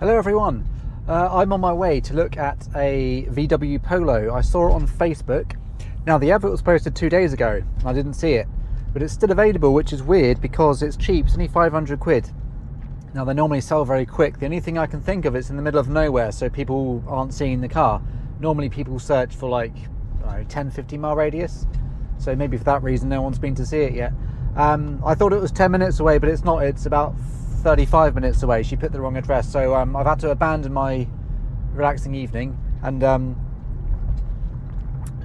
Hello everyone, I'm on my way to look at a VW Polo. I saw it on Facebook. Now the advert was posted 2 days ago and I didn't see it, but it's still available, which is weird because it's cheap. It's only 500 quid. Now they normally sell very quick. The only thing I can think of is in the middle of nowhere, so people aren't seeing the car. Normally people search for like, I don't know, 10-15 mile radius, so maybe for that reason no one's been to see it yet. I thought it was 10 minutes away, but it's not. It's about 35 minutes away. She put the wrong address, so I've had to abandon my relaxing evening and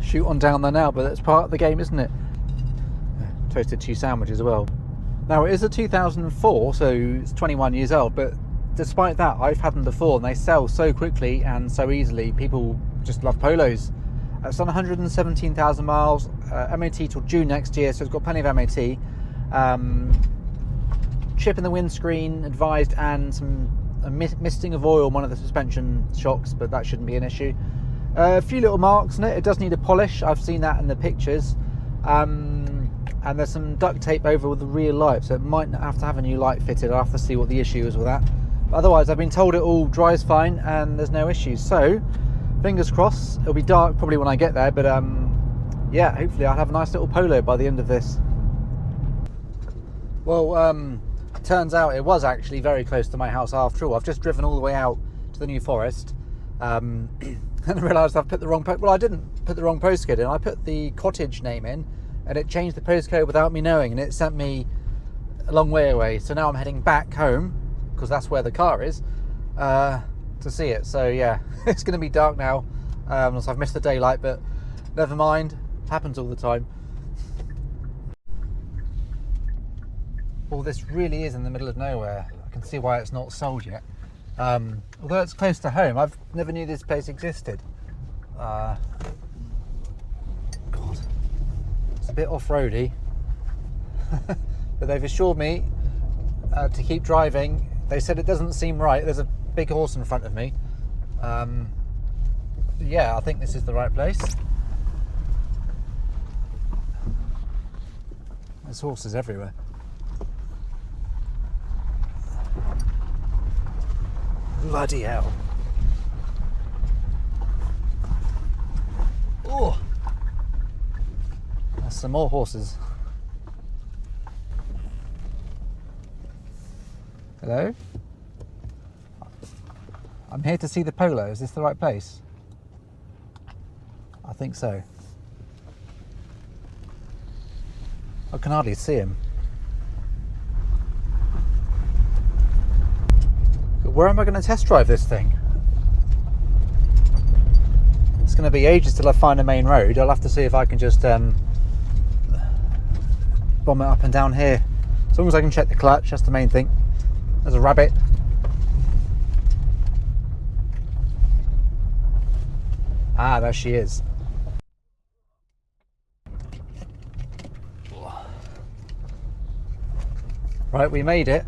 shoot on down there now, but that's part of the game, isn't it? Toasted 2 sandwiches as well. Now it is a 2004, so it's 21 years old, but despite that I've had them before and they sell so quickly and so easily. People just love Polos. It's done 117,000 miles, MOT till June next year, so it's got plenty of MOT. Chip in the windscreen advised, and a misting of oil on one of the suspension shocks, but that shouldn't be an issue. A few little marks on it. It does need a polish. I've seen that in the pictures. And there's some duct tape over with the rear light, so it might have to have a new light fitted. I'll have to see what the issue is with that. But otherwise, I've been told it all dries fine and there's no issues. So, fingers crossed. It'll be dark probably when I get there, but yeah, hopefully I'll have a nice little Polo by the end of this. Well, turns out it was actually very close to my house after all. I've just driven all the way out to the New Forest and realised I've put the wrong well, I didn't put the wrong postcode in. I put the cottage name in and it changed the postcode without me knowing, and it sent me a long way away. So now I'm heading back home, because that's where the car is, to see it. So yeah, it's going to be dark now, so I've missed the daylight, but never mind, it happens all the time. Well, this really is in the middle of nowhere. I can see why it's not sold yet. Although it's close to home, I've never knew this place existed. God, it's a bit off-roady, but they've assured me to keep driving. They said it doesn't seem right. There's a big horse in front of me. Yeah, I think this is the right place. There's horses everywhere. Bloody hell. Oh, there's some more horses. Hello? I'm here to see the Polo. Is this the right place? I think so. I can hardly see him. Where am I going to test drive this thing? It's going to be ages till I find a main road. I'll have to see if I can just bomb it up and down here. As long as I can check the clutch, that's the main thing. There's a rabbit. Ah, there she is. Right, we made it.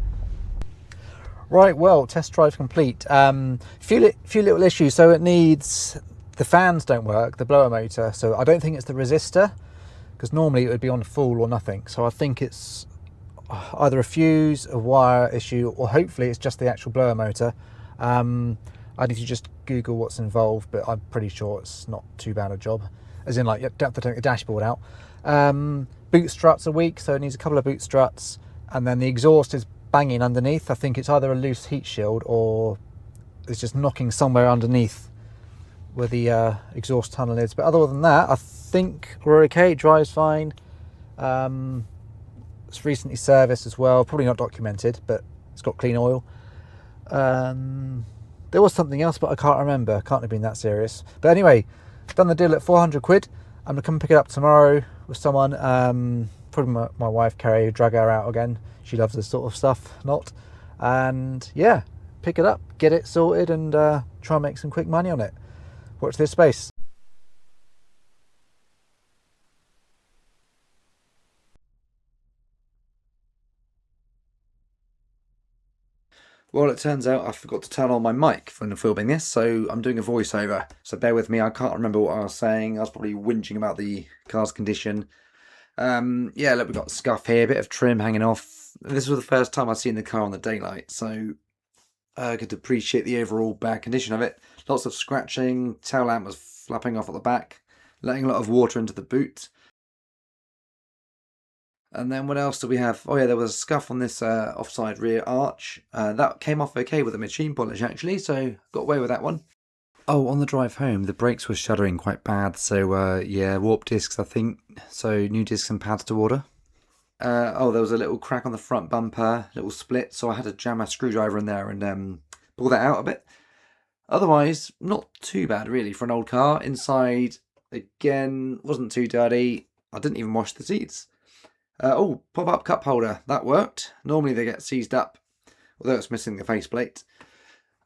Right, well, test drive complete. Few little issues. So it needs, the fans don't work, the blower motor. So I don't think it's the resistor, because normally it would be on full or nothing. So I think it's either a fuse, a wire issue, or hopefully it's just the actual blower motor. I need to just Google what's involved, but I'm pretty sure it's not too bad a job. As in, like, you don't have to take the dashboard out. Boot struts are weak, so it needs a couple of boot struts. And then the exhaust is banging underneath. I think it's either a loose heat shield or it's just knocking somewhere underneath where the exhaust tunnel is. But other than that, I think we're okay. It drives fine. It's recently serviced as well. Probably not documented, but it's got clean oil. There was something else, but I can't remember. Can't have been that serious. But anyway, done the deal at 400 quid. I'm gonna come pick it up tomorrow with someone. Probably my wife Carrie, drag her out again. She loves this sort of stuff, not. And yeah, pick it up, get it sorted, and try and make some quick money on it. Watch this space. Well, it turns out I forgot to turn on my mic when filming this, so I'm doing a voiceover. So bear with me, I can't remember what I was saying. I was probably whinging about the car's condition. Yeah, look, we've got scuff here, a bit of trim hanging off. This was the first time I'd seen the car on the daylight, so Could appreciate the overall bad condition of it. Lots of scratching, tail lamp was flapping off at the back, letting a lot of water into the boot. And then what else do we have? Oh yeah, there was a scuff on this offside rear arch. That came off okay with a machine polish actually, so got away with that one. Oh, on the drive home, the brakes were shuddering quite bad, so yeah, warped discs I think, so new discs and pads to order. Oh, there was a little crack on the front bumper, little split, so I had to jam a screwdriver in there and pull that out a bit. Otherwise, not too bad really for an old car. Inside, again, wasn't too dirty. I didn't even wash the seats. Oh, pop-up cup holder, that worked. Normally they get seized up, although it's missing the faceplate.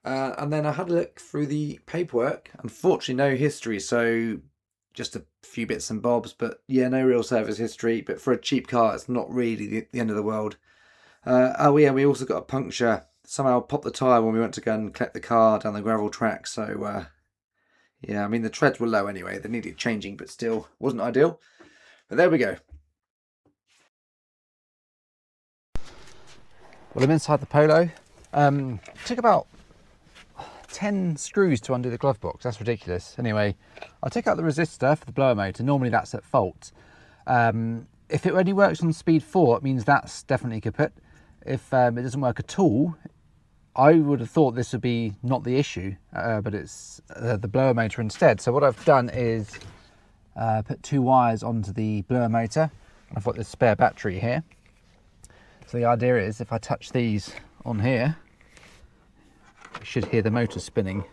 And then I had a look through the paperwork. Unfortunately, no history, so just a few bits and bobs, but yeah, no real service history. But for a cheap car, it's not really the end of the world. Oh yeah, we also got a puncture. Somehow popped the tyre when we went to go and collect the car down the gravel track. So yeah, I mean the treads were low anyway. They needed changing, but still wasn't ideal. But there we go. Well, I'm inside the Polo. Took about 10 screws to undo the glove box. That's ridiculous. Anyway, I took out the resistor for the blower motor. Normally that's at fault. If it only works on speed 4, it means that's definitely kaput. If it doesn't work at all, I would have thought this would be not the issue, but it's the blower motor instead. So what I've done is put 2 wires onto the blower motor. I've got this spare battery here. So the idea is if I touch these on here, you should hear the motor spinning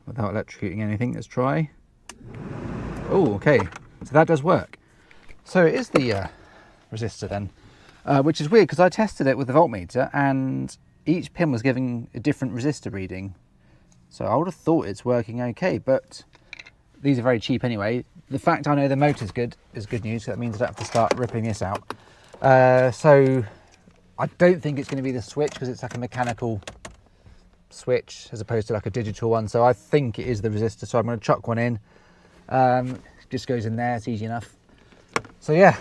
without electrocuting anything. Let's try. Oh, okay. So that does work. So it is the resistor then, which is weird because I tested it with the voltmeter and each pin was giving a different resistor reading. So I would have thought it's working okay, but these are very cheap anyway. The fact I know the motor's good is good news. So that means I don't have to start ripping this out. So I don't think it's going to be the switch because it's like a mechanical switch as opposed to like a digital one. So I think it is the resistor. So I'm going to chuck one in. Just goes in there. It's easy enough. So yeah,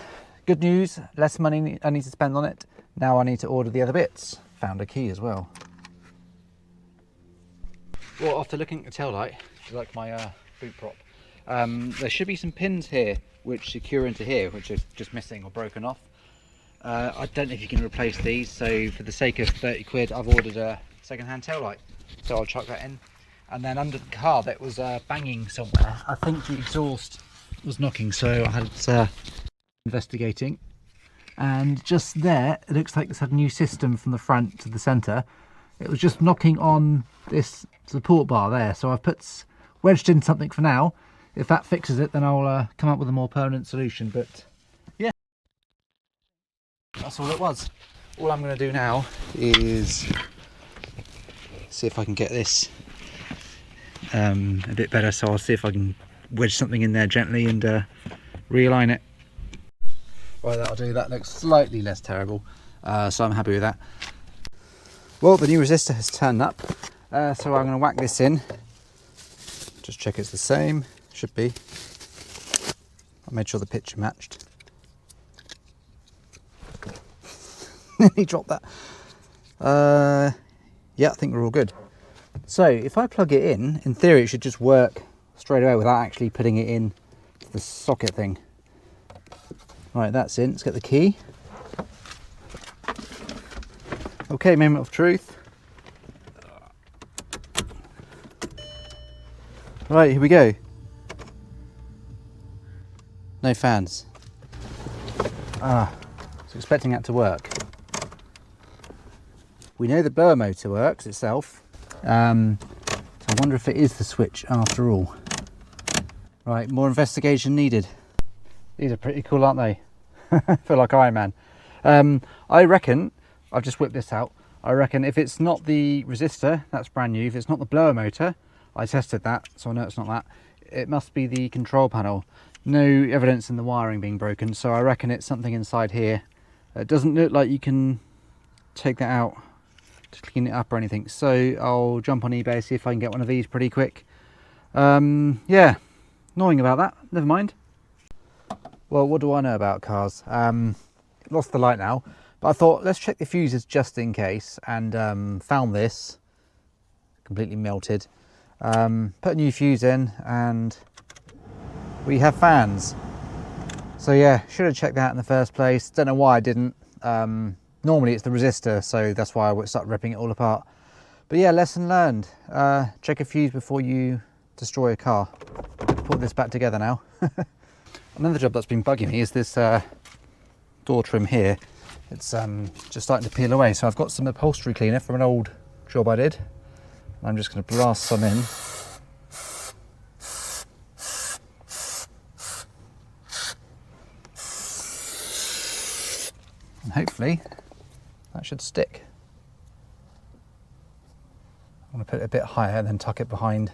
good news. Less money I need to spend on it. Now I need to order the other bits. Found a key as well. Well, after looking at the taillight, like my boot prop, there should be some pins here which secure into here, which are just missing or broken off. I don't know if you can replace these, so for the sake of 30 quid I've ordered a second-hand taillight, so I'll chuck that in. And then under the car that was banging somewhere, I think the exhaust was knocking, so I had investigating, and just there it looks like it's had a new system from the front to the centre. It was just knocking on this support bar there, so I've wedged in something for now. If that fixes it, then I'll come up with a more permanent solution. But yeah, that's all it was. All I'm going to do now is see if I can get this a bit better. So I'll see if I can wedge something in there gently and realign it. Right, that'll do. That looks slightly less terrible, so I'm happy with that. Well, the new resistor has turned up, so I'm going to whack this in. Just check it's the same. Should be. I made sure the picture matched. Nearly dropped that. Yeah, I think we're all good. So if I plug it in theory it should just work straight away without actually putting it in the socket thing. Right, that's in. Let's get the key. Okay, moment of truth. Right, here we go. No fans. I was expecting that to work. We know the blower motor works itself, so I wonder if it is the switch after all. Right, more investigation needed. These are pretty cool, aren't they? I feel like Iron Man. I reckon, I've just whipped this out, I reckon if it's not the resistor, that's brand new. If it's not the blower motor, I tested that, so I know it's not that. It must be the control panel. No evidence in the wiring being broken, so I reckon it's something inside here. It doesn't look like you can take that out to clean it up or anything, so I'll jump on eBay, see if I can get one of these pretty quick. Yeah, annoying about that, never mind. Well, what do I know about cars? Lost the light now, But I thought, let's check the fuses just in case, and found this, completely melted. Put a new fuse in, and we have fans. So yeah, should have checked that in the first place. Don't know why I didn't. Normally it's the resistor, so that's why I would start ripping it all apart. But yeah, lesson learned. Check a fuse before you destroy a car. Put this back together now. Another job that's been bugging me is this door trim here. It's just starting to peel away. So I've got some upholstery cleaner from an old job I did. I'm just going to blast some in. And hopefully that should stick. I'm going to put it a bit higher and then tuck it behind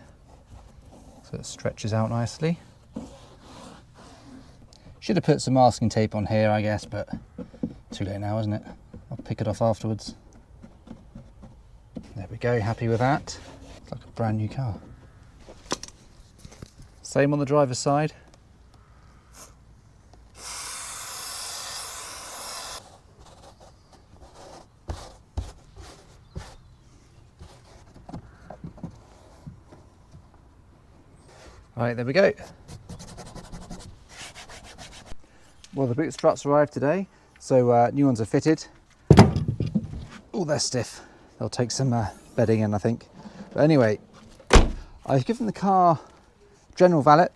so it stretches out nicely. Should have put some masking tape on here, I guess, but too late now, isn't it? I'll pick it off afterwards. There we go, happy with that. It's like a brand new car. Same on the driver's side. Right, there we go. Well, the boot struts arrived today, so new ones are fitted. Oh, they're stiff. They'll take some bedding in, I think. But anyway, I've given the car general valet.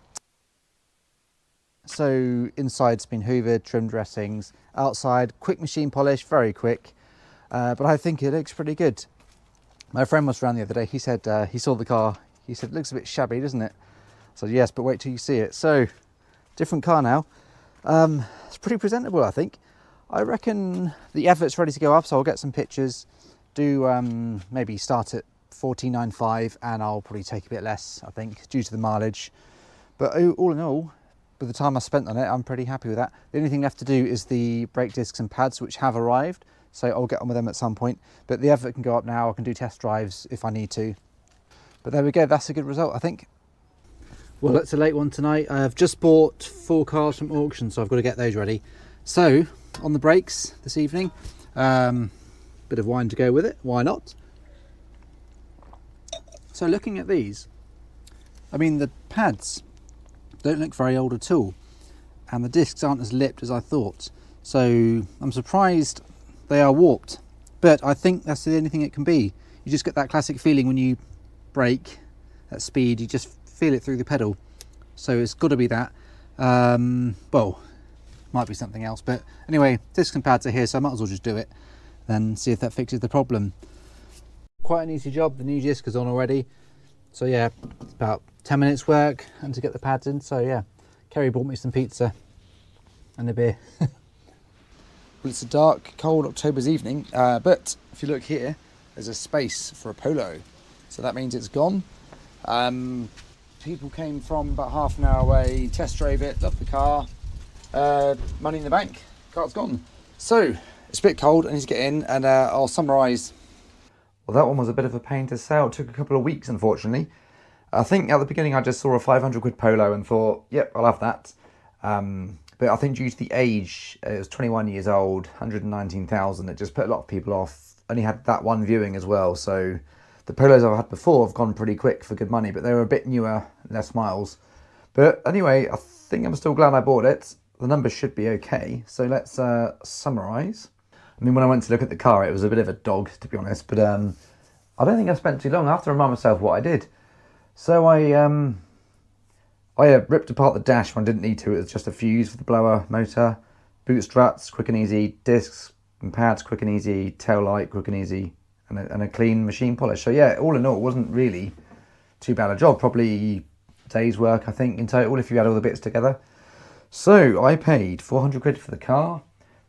So inside's been hoovered, trim dressings. Outside, quick machine polish, very quick. But I think it looks pretty good. My friend was around the other day. He said he saw the car. He said it looks a bit shabby, doesn't it? So yes, but wait till you see it. So different car now. It's pretty presentable, I think. I reckon the advert's ready to go up, so I'll get some pictures. Do maybe start at 14.95, and I'll probably take a bit less, I think, due to the mileage. But all in all, with the time I spent on it, I'm pretty happy with that. The only thing left to do is the brake discs and pads, which have arrived, so I'll get on with them at some point. But the advert can go up now. I can do test drives if I need to. But there we go. That's a good result, I think. Well, it's a late one tonight. I've just bought 4 cars from auction, so I've got to get those ready. So, on the brakes this evening, bit of wine to go with it, why not? So looking at these, I mean the pads don't look very old at all, and the discs aren't as lipped as I thought. So I'm surprised they are warped, but I think that's the only thing it can be. You just get that classic feeling when you brake at speed, you just feel it through the pedal. So it's got to be that. Well, might be something else, but anyway, discs and pads are here, so I might as well just do it, then see if that fixes the problem. Quite an easy job. The new disc is on already, so yeah, it's about 10 minutes work and to get the pads in. So yeah, Kerry bought me some pizza and a beer. Well, it's a dark, cold October's evening, but if you look here, there's a space for a Polo, so that means it's gone. People came from about half an hour away, test drove it, loved the car, money in the bank, car's gone. So it's a bit cold, I need to get in, and I'll summarise. Well, that one was a bit of a pain to sell. It took a couple of weeks, unfortunately. I think at the beginning I just saw a 500 quid Polo and thought, yep, I'll have that. But I think due to the age, it was 21 years old, 119,000, it just put a lot of people off. Only had that one viewing as well, so the Polos I've had before have gone pretty quick for good money, but they were a bit newer, less miles. But anyway, I think I'm still glad I bought it. The numbers should be okay, so let's summarise. I mean, when I went to look at the car, it was a bit of a dog, to be honest, but I don't think I spent too long. I have to remind myself what I did. So I ripped apart the dash when I didn't need to. It was just a fuse for the blower motor, boot struts, quick and easy, discs and pads, quick and easy, tail light, quick and easy, and a clean machine polish. So yeah, all in all, it wasn't really too bad a job. Probably a day's work, I think, in total, if you add all the bits together. So I paid 400 quid for the car.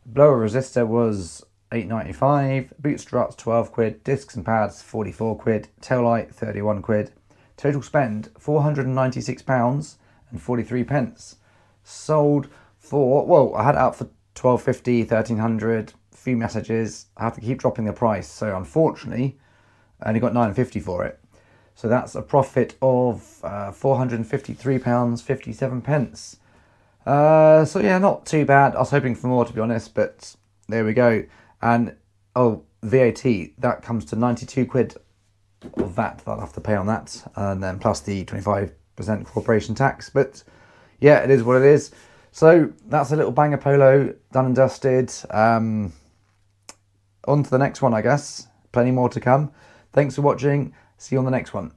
The blower resistor was £8.95, boot struts 12 quid, discs and pads 44 quid, tail light 31 quid. Total spend £496 and 43 pence. Sold for, well, I had it out for £12.50, £1300, a few messages. I have to keep dropping the price, so unfortunately I only got £9.50 for it. So that's a profit of £453, 57 pence. So yeah, not too bad. I was hoping for more, to be honest, but there we go. And oh, VAT, that comes to 92 quid of VAT that I'll have to pay on that, and then plus the 25% corporation tax. But yeah, it is what it is. So that's a little banger Polo, done and dusted. On to the next one, I guess. Plenty more to come. Thanks for watching. See you on the next one.